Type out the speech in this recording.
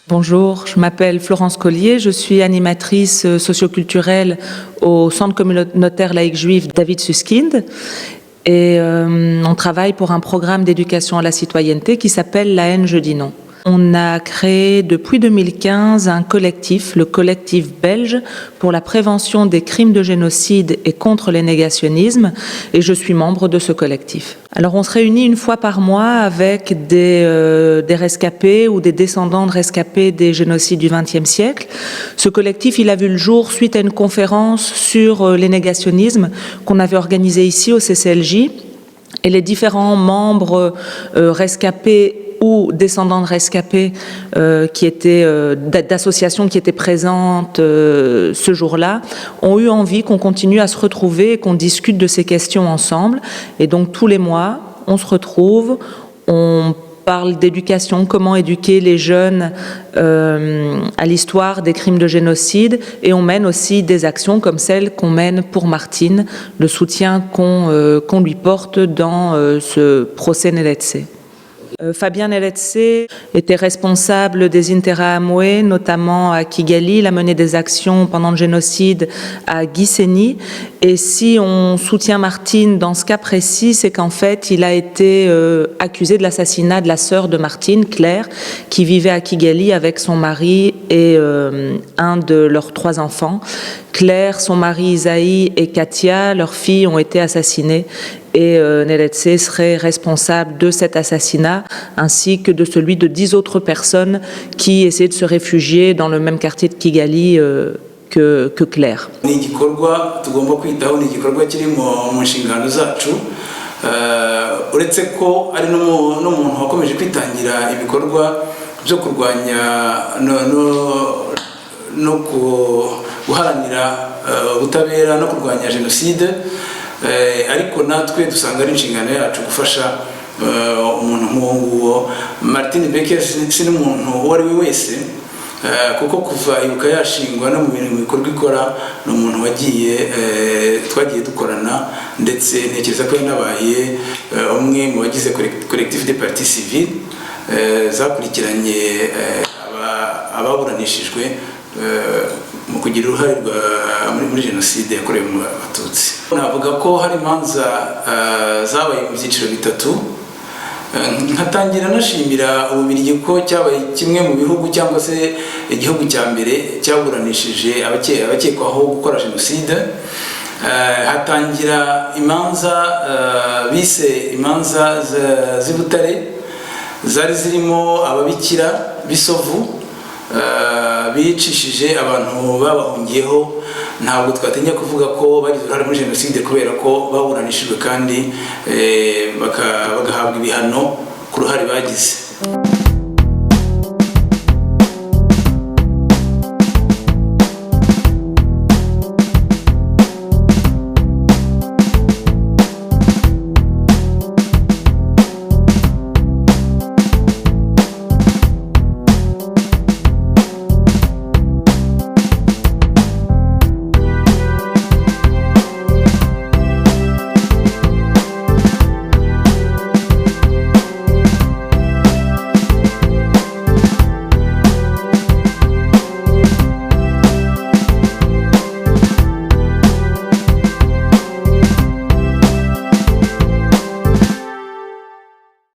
Bonjour, je m'appelle Florence Collier, je suis animatrice socioculturelle au Centre communautaire laïque juif David Susskind et on travaille pour un programme d'éducation à la citoyenneté qui s'appelle La haine, je dis non. On a créé depuis 2015 un collectif, le collectif belge, pour la prévention des crimes de génocide et contre les négationnismes, et je suis membre de ce collectif. Alors on se réunit une fois par mois avec des rescapés ou des descendants de rescapés des génocides du XXe siècle. Ce collectif, il a vu le jour suite à une conférence sur les négationnismes qu'on avait organisée ici au CCLJ, et les différents membres rescapés ou descendants de rescapés d'associations qui étaient présentes ce jour-là, ont eu envie qu'on continue à se retrouver et qu'on discute de ces questions ensemble. Et donc tous les mois, on se retrouve, on parle d'éducation, comment éduquer les jeunes à l'histoire des crimes de génocide, et on mène aussi des actions comme celle qu'on mène pour Martine, le soutien qu'on lui porte dans ce procès Nelletsé. Fabien Nelletsé était responsable des Interahamwe, notamment à Kigali. Il a mené des actions pendant le génocide à Gisenyi. Et si on soutient Martine dans ce cas précis, c'est qu'en fait, il a été accusé de l'assassinat de la sœur de Martine, Claire, qui vivait à Kigali avec son mari et un de leurs 3 enfants. Claire, son mari Isaïe et Katia, leurs filles, ont été assassinées. Et Nelletsé serait responsable de cet assassinat, ainsi que de celui de 10 autres personnes qui essayaient de se réfugier dans le même quartier de Kigali que Claire. Ni igikorwa tugomba kwitaho, ni igikorwa kiri mu nshingano zacu, uretse ko ari n'umuntu wakomeje kwitangira ibikorwa byo kurwanya no guharanira ubutabera no kurwanya jenoside, ariko natwe dusanga ari inshingano yacu gufasha umuntu nk'uwo Martin Becker. Si n'umuntu uwo ari we wese, kuko kuva ibuka yashingwa no mu bintu bikorwa ikora, ni umuntu twagiye dukorana, ndetse ntekereza ko yanabaye umwe mu bagize collectif des partis civils zakurikiranye ababuranishijwe mu kugira uruhare muri jenoside yakorewe mu Abatutsi. Navuga ko hari imanza zabaye mu byiciro bitatu. Nkatangira nashimira Ububiligi ko cyabaye kimwe mu bihugu cyangwa se igihugu cya mbere cyaburanishije abakekwaho gukora jenoside. Hatangira imanza bise imanza z'i Butare, zari zirimo ababikira b'Isovu bicishije abantu babahungiyeho. Ntabwo twatinya kuvuga ko bagize uruhare muri jenoside kubera ko baburanishijwe kandi bagahabwa ibihano ku ruhare bagize.